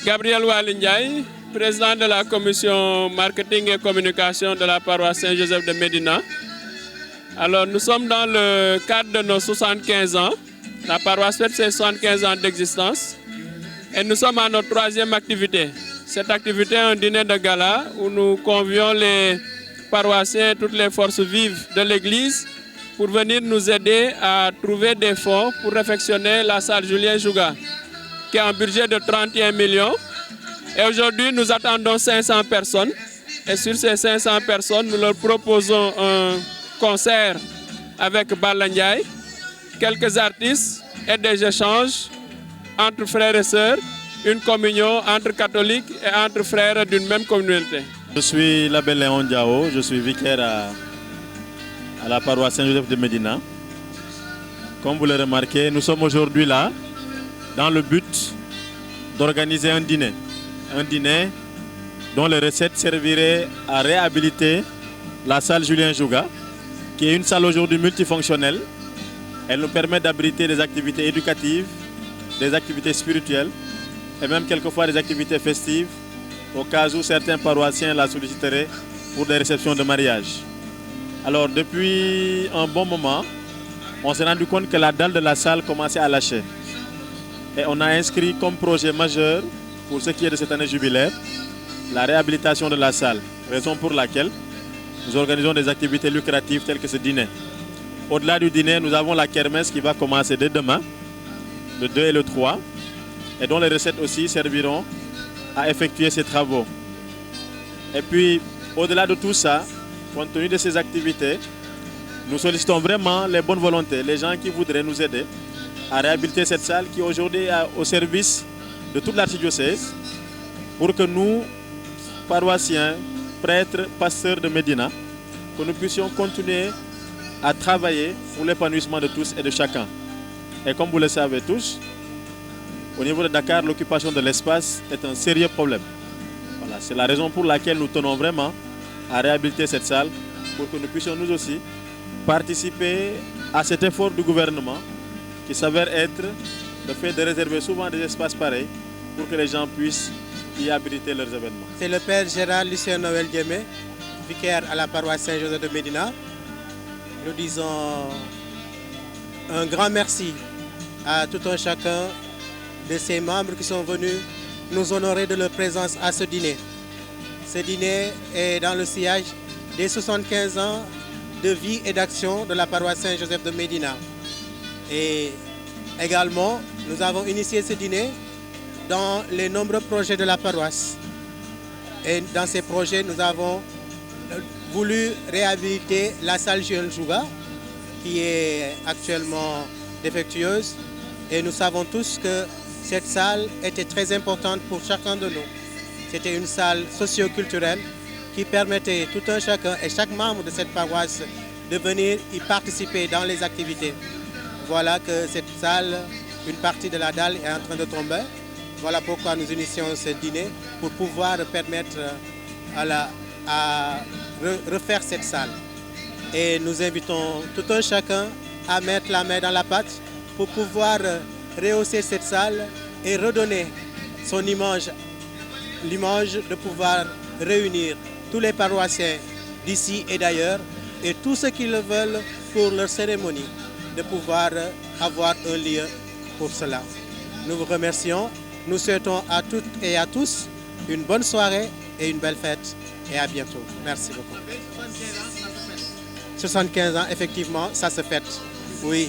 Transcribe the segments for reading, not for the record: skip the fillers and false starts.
Gabriel Walindiaï, président de la commission marketing et communication de la paroisse Saint-Joseph de Médina. Alors nous sommes dans le cadre de nos 75 ans. La paroisse fête ses 75 ans d'existence. Et nous sommes à notre troisième activité. Cette activité est un dîner de gala où nous convions les paroissiens et toutes les forces vives de l'église pour venir nous aider à trouver des fonds pour réfectionner la salle Julien Jouga, qui a un budget de 31 millions. Et aujourd'hui, nous attendons 500 personnes. Et sur ces 500 personnes, nous leur proposons un concert avec Balandiaï, quelques artistes et des échanges entre frères et sœurs, une communion entre catholiques et entre frères d'une même communauté. Je suis l'abbé Léon Diao, je suis vicaire à la paroisse Saint-Joseph de Médina. Comme vous le remarquez, nous sommes aujourd'hui là dans le but d'organiser un dîner. Un dîner dont les recettes serviraient à réhabiliter la salle Julien Jouga, qui est une salle aujourd'hui multifonctionnelle. Elle nous permet d'abriter des activités éducatives, des activités spirituelles et même quelquefois des activités festives au cas où certains paroissiens la solliciteraient pour des réceptions de mariage. Alors depuis un bon moment, on s'est rendu compte que la dalle de la salle commençait à lâcher. Et on a inscrit comme projet majeur pour ce qui est de cette année jubilaire, la réhabilitation de la salle. Raison pour laquelle nous organisons des activités lucratives telles que ce dîner. Au-delà du dîner, nous avons la kermesse qui va commencer dès demain, le 2 et le 3, et dont les recettes aussi serviront à effectuer ces travaux. Et puis, au-delà de tout ça, compte tenu de ces activités, nous sollicitons vraiment les bonnes volontés, les gens qui voudraient nous aider à réhabiliter cette salle qui aujourd'hui est au service de toute l'archidiocèse pour que nous, paroissiens, prêtres, pasteurs de Médina, que nous puissions continuer à travailler pour l'épanouissement de tous et de chacun. Et comme vous le savez tous, au niveau de Dakar, l'occupation de l'espace est un sérieux problème. Voilà, c'est la raison pour laquelle nous tenons vraiment à réhabiliter cette salle pour que nous puissions nous aussi participer à cet effort du gouvernement qui s'avère être le fait de réserver souvent des espaces pareils pour que les gens puissent y abriter leurs événements. C'est le Père Gérard Lucien Noël Diémé, vicaire à la paroisse Saint-Joseph de Médina. Nous disons un grand merci à tout un chacun de ces membres qui sont venus nous honorer de leur présence à ce dîner. Ce dîner est dans le sillage des 75 ans de vie et d'action de la paroisse Saint-Joseph de Médina. Et également, nous avons initié ce dîner dans les nombreux projets de la paroisse. Et dans ces projets, nous avons voulu réhabiliter la salle Julien Jouga, qui est actuellement défectueuse. Et nous savons tous que cette salle était très importante pour chacun de nous. C'était une salle socio-culturelle qui permettait tout un chacun et chaque membre de cette paroisse de venir y participer dans les activités. Voilà que cette salle, une partie de la dalle est en train de tomber. Voilà pourquoi nous initions ce dîner pour pouvoir permettre à refaire cette salle. Et nous invitons tout un chacun à mettre la main dans la pâte pour pouvoir rehausser cette salle et redonner son image, l'image de pouvoir réunir tous les paroissiens d'ici et d'ailleurs et tous ceux qui le veulent pour leur cérémonie, de pouvoir avoir un lieu pour cela. Nous vous remercions, nous souhaitons à toutes et à tous une bonne soirée et une belle fête et à bientôt. Merci beaucoup. 75 ans, effectivement, ça se fête. Oui,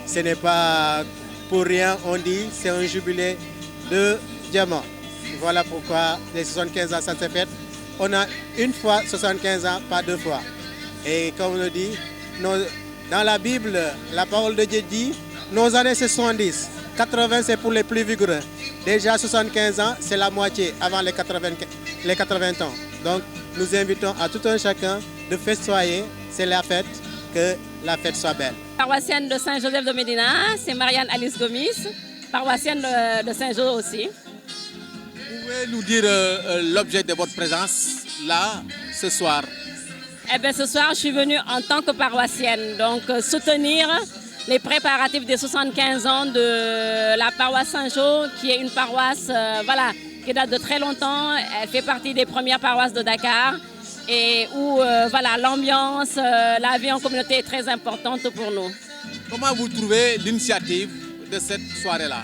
ce n'est pas pour rien, on dit, c'est un jubilé de diamant. Voilà pourquoi les 75 ans, ça se fête. On a une fois 75 ans, pas deux fois. Et comme on le dit, dans la Bible, la parole de Dieu dit, nos années c'est 70, 80 c'est pour les plus vigoureux. Déjà 75 ans, c'est la moitié avant les 80 ans. Donc nous invitons à tout un chacun de festoyer, c'est la fête, que la fête soit belle. Paroissienne de Saint-Joseph de Médina, c'est Marianne Alice Gomis, paroissienne de Saint-Jo aussi. Vous pouvez nous dire l'objet de votre présence là, ce soir? Eh bien, ce soir, je suis venue en tant que paroissienne, donc soutenir les préparatifs des 75 ans de la paroisse Saint-Jean, qui est une paroisse voilà, qui date de très longtemps. Elle fait partie des premières paroisses de Dakar et où voilà, l'ambiance, la vie en communauté est très importante pour nous. Comment vous trouvez l'initiative de cette soirée-là?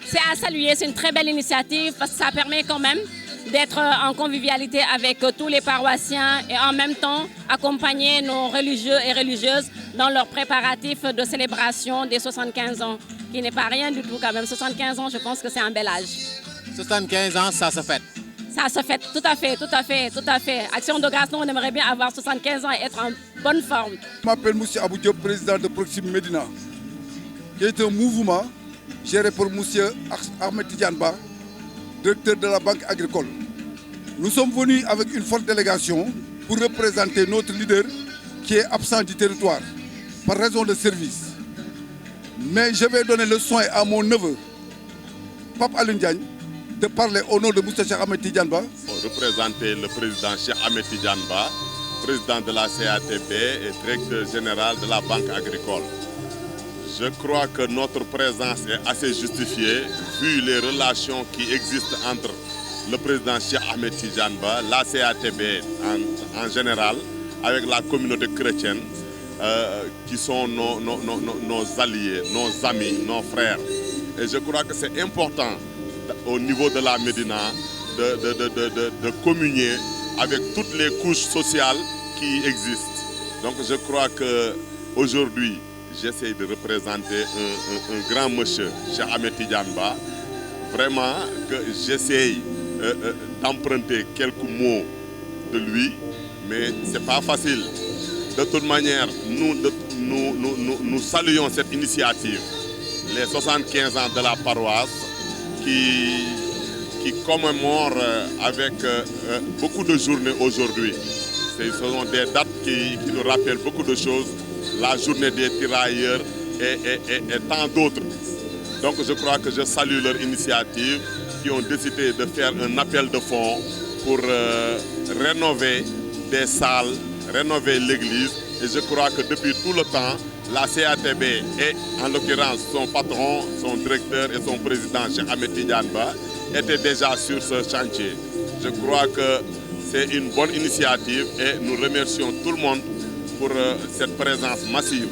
C'est à saluer, c'est une très belle initiative parce que ça permet quand même d'être en convivialité avec tous les paroissiens et en même temps accompagner nos religieux et religieuses dans leurs préparatifs de célébration des 75 ans, qui n'est pas rien du tout quand même. 75 ans, je pense que c'est un bel âge. 75 ans, ça se fête. Ça se fête, tout à fait, tout à fait, tout à fait. Action de grâce, nous, on aimerait bien avoir 75 ans et être en bonne forme. Je m'appelle M. Abou Diop, président de Proxime Médina, qui est un mouvement géré par M. Ahmed Tidjanba, directeur de la Banque agricole. Nous sommes venus avec une forte délégation pour représenter notre leader qui est absent du territoire par raison de service. Mais je vais donner le soin à mon neveu, Pape Alioune Diagne, de parler au nom de M. Cheikh Ahmed Tidjanba. Représenter le président Cheikh Ahmed Tidjanba, président de la CATB et directeur général de la Banque agricole. Je crois que notre présence est assez justifiée vu les relations qui existent entre le président Cheikh Ahmed Tidjanba, la CATB en général, avec la communauté chrétienne, qui sont nos alliés, nos amis, nos frères. Et je crois que c'est important au niveau de la Médina de communier avec toutes les couches sociales qui existent. Donc je crois qu'aujourd'hui, j'essaie de représenter un grand monsieur, Cheikh Ahmed Tidjanba. Vraiment que j'essaie d'emprunter quelques mots de lui, mais ce n'est pas facile. De toute manière, nous saluons cette initiative, les 75 ans de la paroisse, qui commémore avec beaucoup de journées aujourd'hui. Ce sont des dates qui nous rappellent beaucoup de choses, la journée des tirailleurs et tant d'autres. Donc je crois que je salue leur initiative, qui ont décidé de faire un appel de fonds pour rénover des salles, rénover l'église. Et je crois que depuis tout le temps, la CATB et en l'occurrence son patron, son directeur et son président, Cheikh Ahmed Tidjanba, étaient déjà sur ce chantier. Je crois que c'est une bonne initiative et nous remercions tout le monde pour cette présence massive.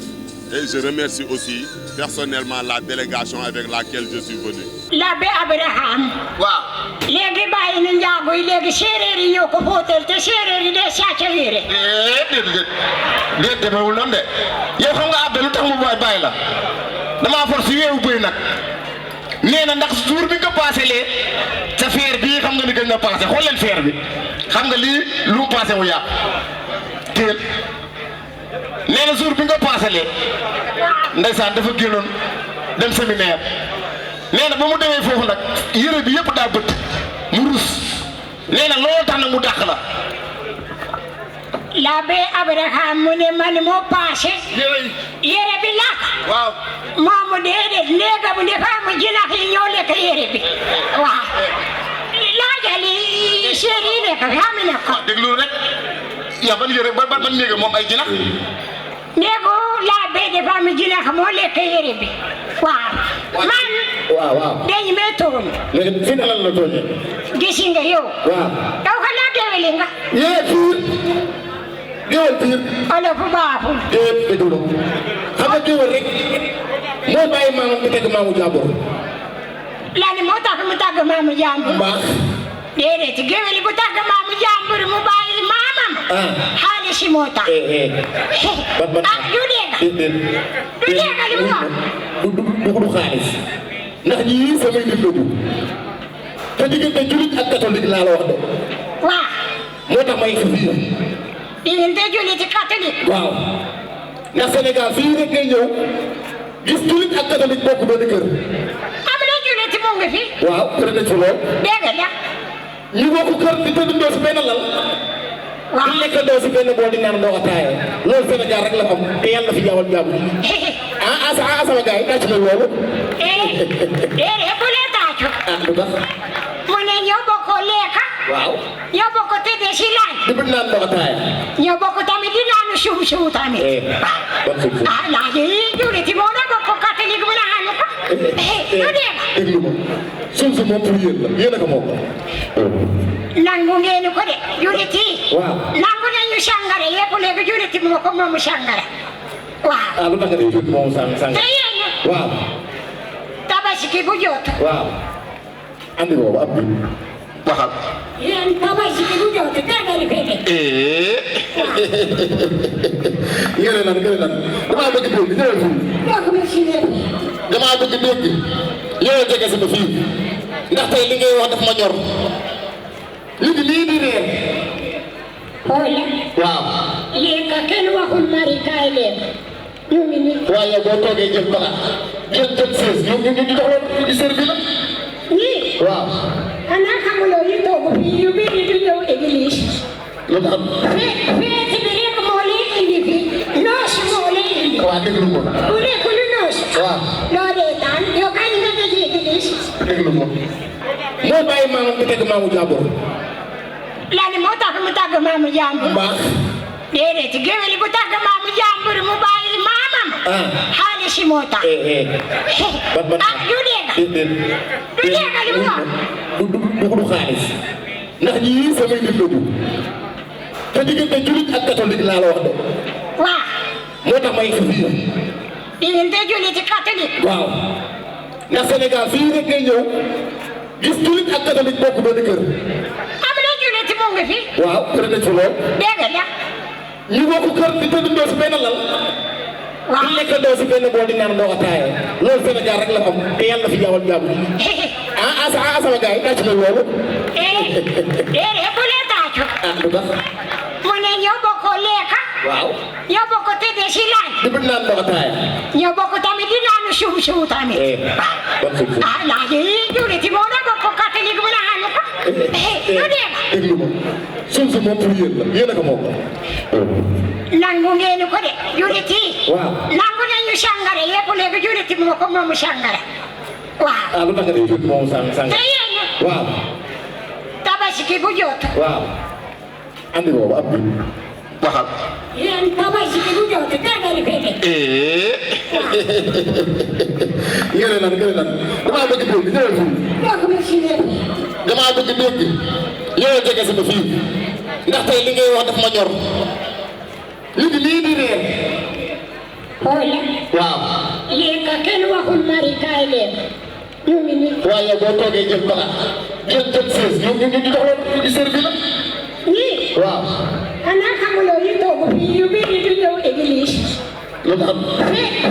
Et je remercie aussi personnellement la délégation avec laquelle je suis venu. L'abbé Abraham. Waaw. Léegi bàyyi na njaago yi léegi séeréer yi ñoo ko fóotal te séeréer yi dee sàcc yére. Déet demewul noonu de yow xam nga abbe lu tax mu bàyyi la damaa for si weewu bëy nag nee na ndax jour bi nga passé lee sa feer bii xam nga ni gën na passé xool leen feer bi xam nga lii lu mu passé mu yàqu teel nee na jour bi nga passé lee ndeysaan dafa génnoon dem séminaire nee na ba mu demee foofu nag yére bi yëpp daa bët mu rus nee na loolu tax nag mu dàq la. L'abbé Abraham mu ne man moo passé yére bi lakk. Waaw moomu déedéet néega bu dafa am jinax yi ñoo lekk yére bi waaw laajali séeri yi lekk xam na ko. Déglu rek yaa ban yére ban néega moom ay jinax. néegu l'abbé dafa am jinax moo lekk yére bi waaw man. waaw dañu may tooñ. léegi fi dalal la tooñee. gis nga yow. waaw yow xanaa géwél nga. yee fii. géwél piir. olof bu baaxul. dégg nga xam nga géwél rek moo bàyyi maamam mu teg maamu jàmbur. lani moo tax mu tàgg maamu jàmbur. baax. déedéet géwél bu tàgg maamu jàmbur mu bàyyi maamam. xaalis moo tax. ah du dégg. du dégg li mu wax. du xaalis. ndax ñii samay nit la te diggante julit ak catholique laa la wax de. waaw. moo tax may fii. diggante jullit ak catholique. waaw. ndax Sénégal fii rek ngay ñëw gis julit ak catholique bokk benn kër. am na jullit mu ngi fi. waaw kër nañ fi lool. dégg nga. ñu bokk kër di tëddandoo si benn lal. waaw di lekkandoo si benn bool di naan ndox ataaya. loolu Sénégal rek la am te yàlla fi jawal jàmm. sama gars yi tàcc na loolu. déedéet bu lee tàccu. lu tax. mu ne ñoo bokkoo lekka. waaw. ñoo bokk tëddee si laaj. di naan ndox ataaya. ñoo bokk tamit di naan naanu suuf tamit. Ah laaji jullit moo na bokk catholique bu naanu ko. lu dee ba. déglu ma suuf si moom pour yéen la yéen a ko moom. nangu ngeen ko de jullit yi. waaw nangu nañu sangara yëpp léegi jullit moo ko moomu sangara. waaw. ah lu tax nga dee jullit moomu sangara. te yéen. waaw. tabaski bu jot. waaw. andi boobu ab bi waxal. yéen tabaski bu jot tegal fete. ngeen nan damaa bëgg dégg ñëwal fii. damaa bëgg dégg ñëwal jege si ma fii ndax tey li ngay wax daf ma ñor lii di reer. Hola. waaw. léegi kenn waxul mari kaay leen. ñu ngi nii. waaye boo toogee jël bala jël sées ñu jox la di servi la. nii. waaw. xanaa xamuloo yu toog fii yu bëri du ñëw église. lu tax. feeti bi rek moo leen indi fii noos moo leen indi. waaw déglu ko. bu nekk lu noos. waaw. loo dee taan yow kañ nga gëj église. déglu ko. moo bàyyi maamam mu teg maamu jàmbur. lan moo tax mu tàgg maamu jàmbur. mbaa. déedéet géwél bu tàgg maamu jàmbur mu bàyyi maamam. xaalis si moo tax. ah du dégg. du dégg li mu wax. du xaalis ndax ñii samay nit la ñu te diggante jullit ak catholique laa la wax de. waaw. moo tax may fii. diggante jullit ak catholique. waaw ndax Sénégal fii rek ngay ñëw gis jullit ak catholique bokk benn kër. am na jullit mu ngi fi. waaw kër nañ fi lool. dégg nga. ñu bokk kër di tëddandoo si benn lal. waaw di lekkandoo si benn bool di naan ndoo ataaya loolu Sénégal rek la am te yàlla fi jaawal jàmm. sama gars yi tàcc na loolu. déedéet bu lee tàccu. lu tax. mu ne ñoo bokk lekka. waaw. ñoo bokk tëddee si laaj. di bëgg naan ndoo ataaya. ñoo bokk tamit di naanu suuf tamit. ah laaj yi jullit moo na bokk catholique bu naanu ko. lu dee ba. déglu ma suuf si moom pour yéen la yéen a ko moom. nangu ngeen ko de jullit yi. waaw. nangu nañu sangara yëpp léegi jullit moo ko moomu sangara. waaw. ah lu tax nga dee jullit moomu sangara. te yéen. waaw. tabaski bu jot. waaw. andi boobu ab bi waxal. yéen tabaski bu jot tegal fete. ngeen nan damaa bëgg dégg ñëwal fii. damaa bëgg dégg ñëwal jege si ma fii ndax tey li ngay wax daf ma ñor lii di reer. Hola. waaw. léegi kenn waxul mari kaay leen. ñu ngi nii. waaye boo toogee jël bala jël sées ñu jox la di servi la. nii. waaw. xanaa xamuloo yu toog fii yu bëri du ñëw église. lu tax.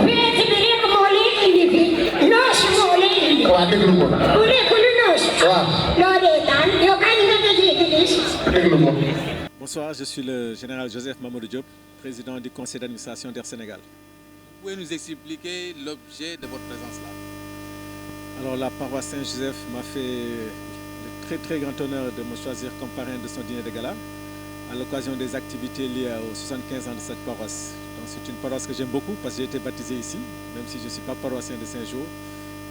feeti bi rek moo leen indi fii noos moo leen indi. waaw déglu ko. bu nekk lu noos. waaw. loo dee taan yow kañ nga gëj église. déglu ko. Bonsoir, je suis le général Joseph Mamadou Diop, président du conseil d'administration d'Air Sénégal. Vous pouvez nous expliquer l'objet de votre présence là? Alors la paroisse Saint-Joseph m'a fait le très grand honneur de me choisir comme parrain de son dîner de gala à l'occasion des activités liées aux 75 ans de cette paroisse. Donc c'est une paroisse que j'aime beaucoup parce que j'ai été baptisé ici, même si je ne suis pas paroissien de Saint-Jean,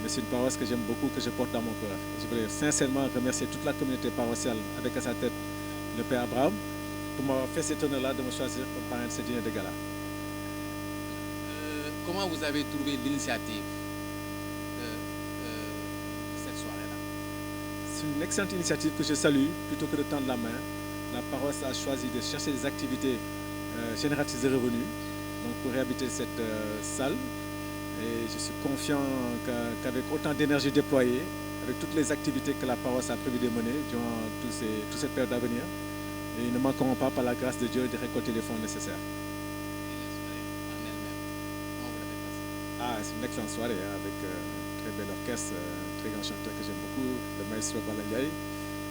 mais c'est une paroisse que j'aime beaucoup, que je porte dans mon cœur. Je voudrais sincèrement remercier toute la communauté paroissiale avec à sa tête le Père Abraham pour m'avoir fait cet honneur-là de me choisir comme parrain de ce dîner de gala. Comment vous avez trouvé l'initiative de cette soirée-là? C'est une excellente initiative que je salue. Plutôt que de tendre la main, la paroisse a choisi de chercher des activités génératrices de revenus donc pour réhabiliter cette salle. Et je suis confiant qu'avec autant d'énergie déployée, avec toutes les activités que la paroisse a prévu de mener durant toute cette période à venir, et ils ne manqueront pas, par la grâce de Dieu, de récolter les fonds nécessaires. C'est une excellente soirée avec un très bel orchestre, un très grand chanteur que j'aime beaucoup, le maestro Balandiaï.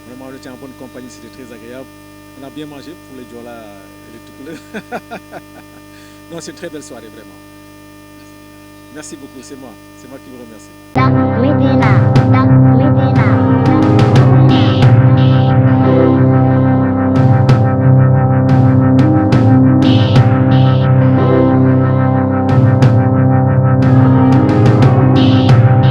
Vraiment, on était en bonne compagnie, c'était très agréable. On a bien mangé pour les Diola et les Toucouleurs. Non, c'est une très belle soirée, vraiment. Merci beaucoup, c'est moi qui vous remercie.